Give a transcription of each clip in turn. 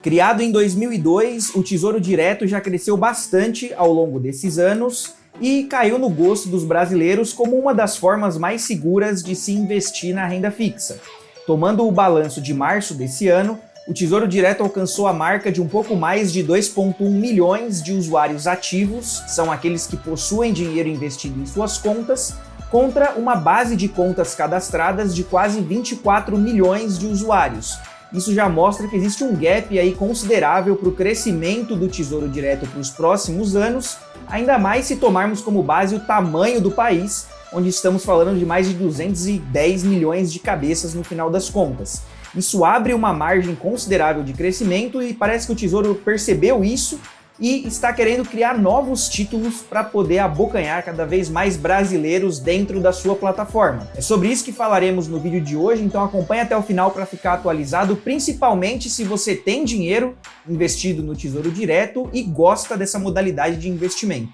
Criado em 2002, o Tesouro Direto já cresceu bastante ao longo desses anos e caiu no gosto dos brasileiros como uma das formas mais seguras de se investir na renda fixa. Tomando o balanço de março desse ano, o Tesouro Direto alcançou a marca de um pouco mais de 2,1 milhões de usuários ativos, são aqueles que possuem dinheiro investido em suas contas, contra uma base de contas cadastradas de quase 24 milhões de usuários. Isso já mostra que existe um gap aí considerável para o crescimento do Tesouro Direto para os próximos anos, ainda mais se tomarmos como base o tamanho do país, onde estamos falando de mais de 210 milhões de cabeças no final das contas. Isso abre uma margem considerável de crescimento e parece que o Tesouro percebeu isso e está querendo criar novos títulos para poder abocanhar cada vez mais brasileiros dentro da sua plataforma. É sobre isso que falaremos no vídeo de hoje, então acompanhe até o final para ficar atualizado, principalmente se você tem dinheiro investido no Tesouro Direto e gosta dessa modalidade de investimento.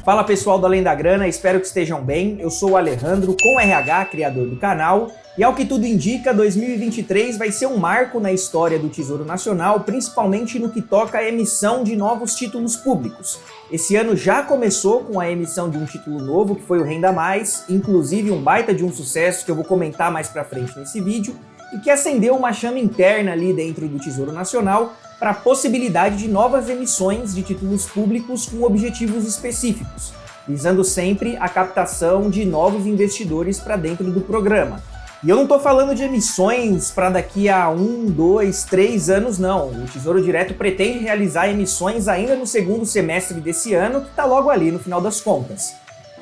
Fala pessoal do Além da Grana, espero que estejam bem. Eu sou o Alejandro, com RH, criador do canal. E ao que tudo indica, 2023 vai ser um marco na história do Tesouro Nacional, principalmente no que toca à emissão de novos títulos públicos. Esse ano já começou com a emissão de um título novo, que foi o Renda Mais, inclusive um baita de um sucesso que eu vou comentar mais pra frente nesse vídeo, e que acendeu uma chama interna ali dentro do Tesouro Nacional para a possibilidade de novas emissões de títulos públicos com objetivos específicos, visando sempre a captação de novos investidores para dentro do programa. E eu não estou falando de emissões para daqui a 1, 2, 3 anos, não. O Tesouro Direto pretende realizar emissões ainda no segundo semestre desse ano, que está logo ali no final das contas.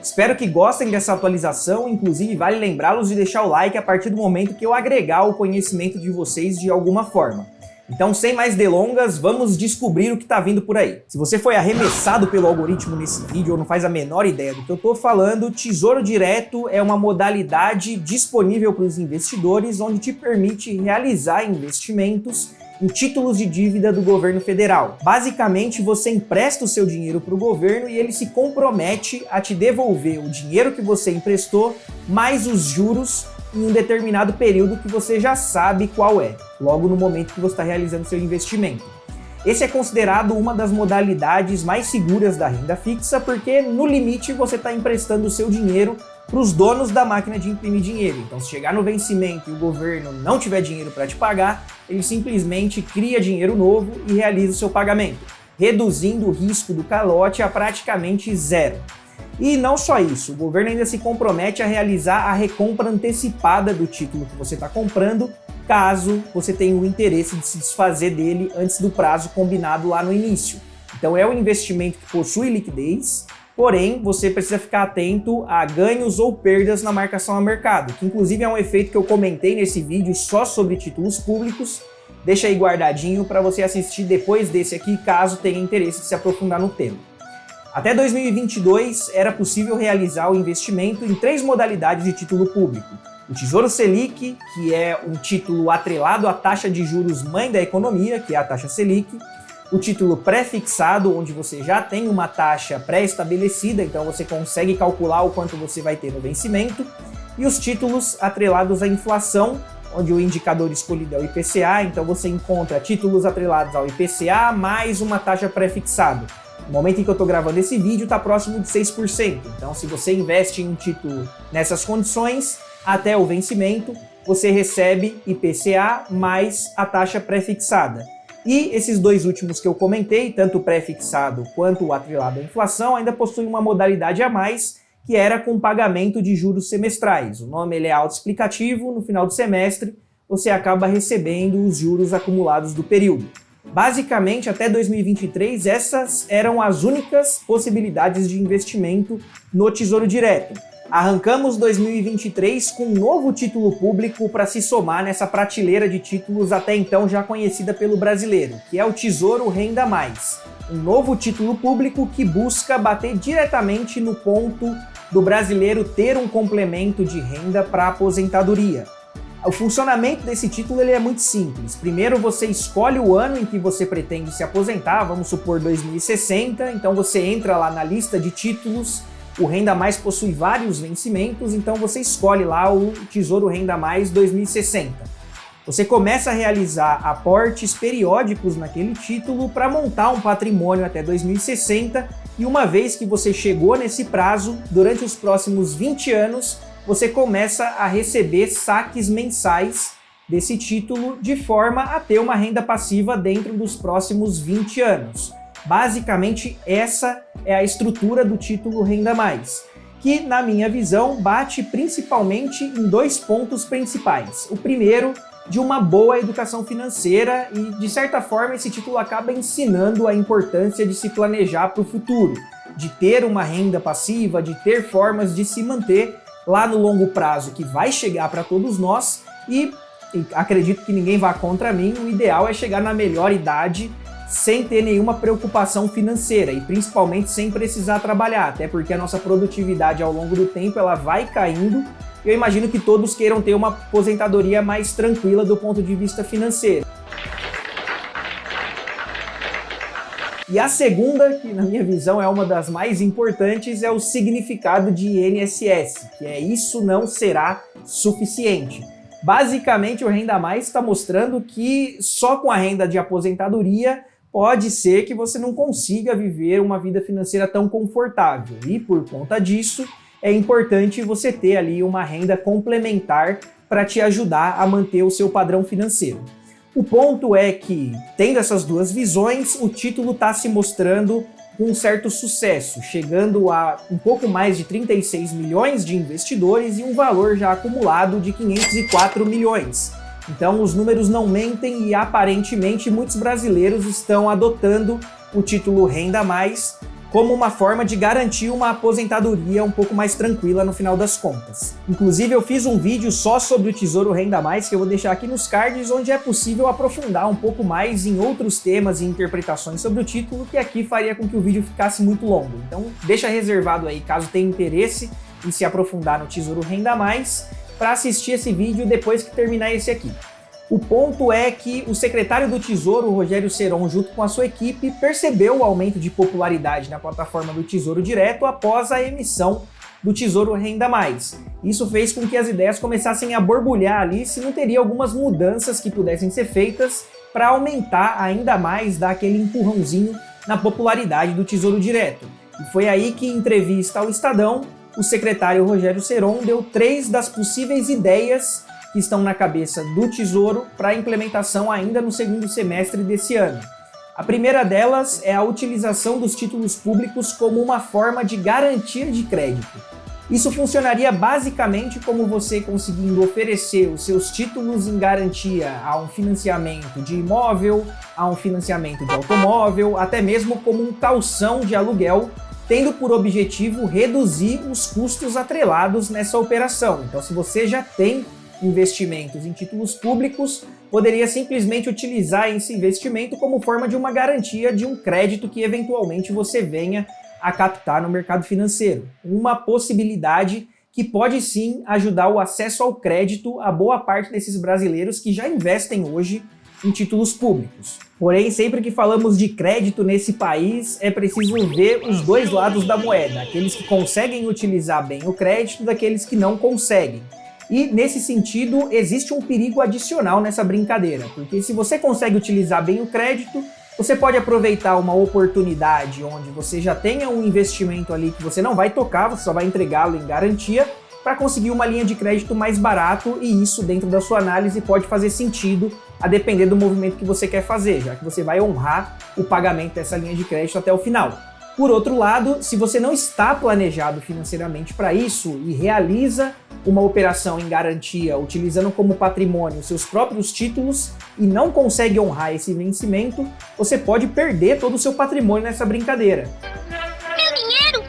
Espero que gostem dessa atualização, inclusive vale lembrá-los de deixar o like a partir do momento que eu agregar o conhecimento de vocês de alguma forma. Então, sem mais delongas, vamos descobrir o que está vindo por aí. Se você foi arremessado pelo algoritmo nesse vídeo ou não faz a menor ideia do que eu estou falando, Tesouro Direto é uma modalidade disponível para os investidores onde te permite realizar investimentos em títulos de dívida do governo federal. Basicamente, você empresta o seu dinheiro para o governo e ele se compromete a te devolver o dinheiro que você emprestou, mais os juros, em um determinado período que você já sabe qual é, logo no momento que você está realizando seu investimento. Esse é considerado uma das modalidades mais seguras da renda fixa, porque no limite você está emprestando o seu dinheiro para os donos da máquina de imprimir dinheiro. Então, se chegar no vencimento e o governo não tiver dinheiro para te pagar, ele simplesmente cria dinheiro novo e realiza o seu pagamento, reduzindo o risco do calote a praticamente zero. E não só isso, o governo ainda se compromete a realizar a recompra antecipada do título que você está comprando, caso você tenha o interesse de se desfazer dele antes do prazo combinado lá no início. Então é um investimento que possui liquidez, porém você precisa ficar atento a ganhos ou perdas na marcação a mercado, que inclusive é um efeito que eu comentei nesse vídeo só sobre títulos públicos. Deixa aí guardadinho para você assistir depois desse aqui, caso tenha interesse de se aprofundar no tema. Até 2022 era possível realizar o investimento em 3 modalidades de título público. O Tesouro Selic, que é um título atrelado à taxa de juros mãe da economia, que é a taxa Selic. O título pré-fixado, onde você já tem uma taxa pré-estabelecida, então você consegue calcular o quanto você vai ter no vencimento. E os títulos atrelados à inflação, onde o indicador escolhido é o IPCA, então você encontra títulos atrelados ao IPCA mais uma taxa pré-fixada. No momento em que eu estou gravando esse vídeo, está próximo de 6%. Então, se você investe em um título nessas condições, até o vencimento, você recebe IPCA mais a taxa pré-fixada. E esses dois últimos que eu comentei, tanto o pré-fixado quanto o atrelado à inflação, ainda possuem uma modalidade a mais, que era com pagamento de juros semestrais. O nome ele é autoexplicativo, no final do semestre, você acaba recebendo os juros acumulados do período. Basicamente, até 2023, essas eram as únicas possibilidades de investimento no Tesouro Direto. Arrancamos 2023 com um novo título público para se somar nessa prateleira de títulos até então já conhecida pelo brasileiro, que é o Tesouro Renda Mais. Um novo título público que busca bater diretamente no ponto do brasileiro ter um complemento de renda para a aposentadoria. O funcionamento desse título ele é muito simples. Primeiro você escolhe o ano em que você pretende se aposentar, vamos supor 2060, então você entra lá na lista de títulos O Renda Mais possui vários vencimentos, então você escolhe lá o Tesouro Renda Mais 2060. Você começa a realizar aportes periódicos naquele título para montar um patrimônio até 2060 e uma vez que você chegou nesse prazo, durante os próximos 20 anos, você começa a receber saques mensais desse título de forma a ter uma renda passiva dentro dos próximos 20 anos. Basicamente, essa é a estrutura do título Renda Mais, que, na minha visão, bate principalmente em dois pontos principais. O primeiro, de uma boa educação financeira e, de certa forma, esse título acaba ensinando a importância de se planejar para o futuro, de ter uma renda passiva, de ter formas de se manter lá no longo prazo, que vai chegar para todos nós e acredito que ninguém vá contra mim, o ideal é chegar na melhor idade sem ter nenhuma preocupação financeira e principalmente sem precisar trabalhar, até porque a nossa produtividade ao longo do tempo ela vai caindo e eu imagino que todos queiram ter uma aposentadoria mais tranquila do ponto de vista financeiro. E a segunda, que na minha visão é uma das mais importantes, é o significado de INSS, que é isso não será suficiente. Basicamente, o Renda Mais está mostrando que só com a renda de aposentadoria pode ser que você não consiga viver uma vida financeira tão confortável. E por conta disso, é importante você ter ali uma renda complementar para te ajudar a manter o seu padrão financeiro. O ponto é que, tendo essas duas visões, o título está se mostrando com um certo sucesso, chegando a um pouco mais de 36 milhões de investidores e um valor já acumulado de 504 milhões. Então os números não mentem e aparentemente muitos brasileiros estão adotando o título Renda Mais como uma forma de garantir uma aposentadoria um pouco mais tranquila no final das contas. Inclusive eu fiz um vídeo só sobre o Tesouro Renda Mais que eu vou deixar aqui nos cards, onde é possível aprofundar um pouco mais em outros temas e interpretações sobre o título, que aqui faria com que o vídeo ficasse muito longo. Então deixa reservado aí, caso tenha interesse em se aprofundar no Tesouro Renda Mais, para assistir esse vídeo depois que terminar esse aqui. O ponto é que o secretário do Tesouro, Rogério Seron, junto com a sua equipe, percebeu o aumento de popularidade na plataforma do Tesouro Direto após a emissão do Tesouro Renda Mais. Isso fez com que as ideias começassem a borbulhar ali se não teria algumas mudanças que pudessem ser feitas para aumentar ainda mais, dar aquele empurrãozinho na popularidade do Tesouro Direto. E foi aí que, em entrevista ao Estadão, o secretário Rogério Seron deu 3 das possíveis ideias que estão na cabeça do Tesouro para implementação ainda no segundo semestre desse ano. A primeira delas é a utilização dos títulos públicos como uma forma de garantia de crédito. Isso funcionaria basicamente como você conseguindo oferecer os seus títulos em garantia a um financiamento de imóvel, a um financiamento de automóvel, até mesmo como um calção de aluguel, tendo por objetivo reduzir os custos atrelados nessa operação. Então, se você já tem investimentos em títulos públicos, poderia simplesmente utilizar esse investimento como forma de uma garantia de um crédito que eventualmente você venha a captar no mercado financeiro. Uma possibilidade que pode sim ajudar o acesso ao crédito a boa parte desses brasileiros que já investem hoje em títulos públicos. Porém, sempre que falamos de crédito nesse país, é preciso ver os dois lados da moeda, aqueles que conseguem utilizar bem o crédito daqueles que não conseguem. E, nesse sentido, existe um perigo adicional nessa brincadeira, porque se você consegue utilizar bem o crédito, você pode aproveitar uma oportunidade onde você já tenha um investimento ali que você não vai tocar, você só vai entregá-lo em garantia, para conseguir uma linha de crédito mais barato, e isso, dentro da sua análise, pode fazer sentido a depender do movimento que você quer fazer, já que você vai honrar o pagamento dessa linha de crédito até o final. Por outro lado, se você não está planejado financeiramente para isso e realiza uma operação em garantia utilizando como patrimônio seus próprios títulos e não consegue honrar esse vencimento, você pode perder todo o seu patrimônio nessa brincadeira. Meu dinheiro!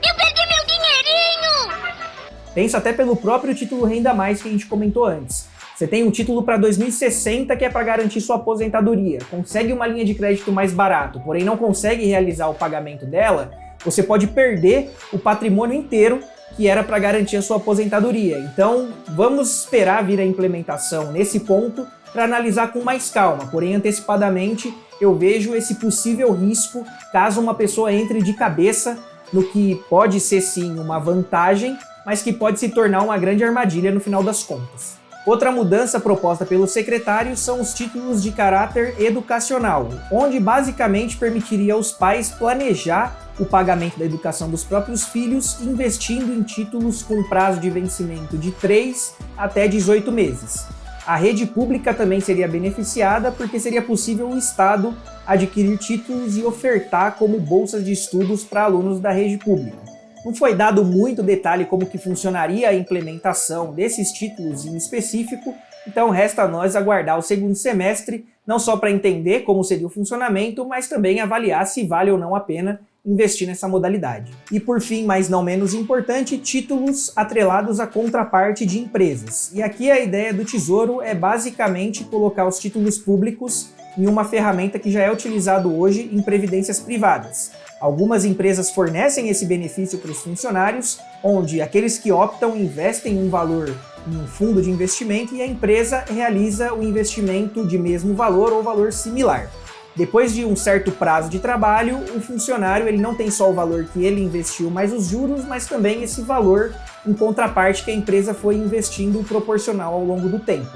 Eu perdi meu dinheirinho! Pensa até pelo próprio título Renda Mais que a gente comentou antes. Você tem um título para 2060 que é para garantir sua aposentadoria, consegue uma linha de crédito mais barato, porém não consegue realizar o pagamento dela, você pode perder o patrimônio inteiro que era para garantir a sua aposentadoria. Então, vamos esperar vir a implementação nesse ponto para analisar com mais calma, porém antecipadamente eu vejo esse possível risco caso uma pessoa entre de cabeça no que pode ser sim uma vantagem, mas que pode se tornar uma grande armadilha no final das contas. Outra mudança proposta pelo secretário são os títulos de caráter educacional, onde basicamente permitiria aos pais planejar o pagamento da educação dos próprios filhos, investindo em títulos com prazo de vencimento de 3 até 18 meses. A rede pública também seria beneficiada porque seria possível o Estado adquirir títulos e ofertar como bolsas de estudos para alunos da rede pública. Não foi dado muito detalhe como que funcionaria a implementação desses títulos em específico, então resta a nós aguardar o segundo semestre, não só para entender como seria o funcionamento, mas também avaliar se vale ou não a pena investir nessa modalidade. E por fim, mas não menos importante, títulos atrelados à contraparte de empresas. E aqui a ideia do Tesouro é basicamente colocar os títulos públicos em uma ferramenta que já é utilizado hoje em previdências privadas. Algumas empresas fornecem esse benefício para os funcionários, onde aqueles que optam investem um valor em um fundo de investimento e a empresa realiza o investimento de mesmo valor ou valor similar. Depois de um certo prazo de trabalho, o funcionário ele não tem só o valor que ele investiu mais os juros, mas também esse valor em contraparte que a empresa foi investindo proporcional ao longo do tempo.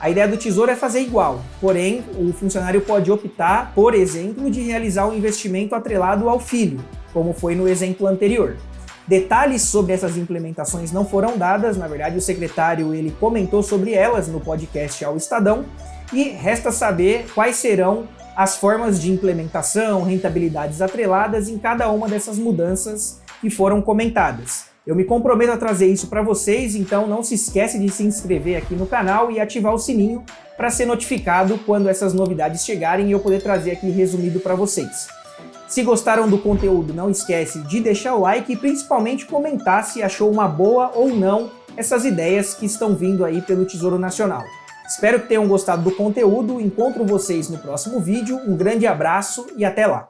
A ideia do Tesouro é fazer igual, porém o funcionário pode optar, por exemplo, de realizar um investimento atrelado ao filho, como foi no exemplo anterior. Detalhes sobre essas implementações não foram dadas, na verdade o secretário ele comentou sobre elas no podcast ao Estadão, e resta saber quais serão as formas de implementação, rentabilidades atreladas em cada uma dessas mudanças que foram comentadas. Eu me comprometo a trazer isso para vocês, então não se esquece de se inscrever aqui no canal e ativar o sininho para ser notificado quando essas novidades chegarem e eu poder trazer aqui resumido para vocês. Se gostaram do conteúdo, não esquece de deixar o like e principalmente comentar se achou uma boa ou não essas ideias que estão vindo aí pelo Tesouro Nacional. Espero que tenham gostado do conteúdo, encontro vocês no próximo vídeo, um grande abraço e até lá!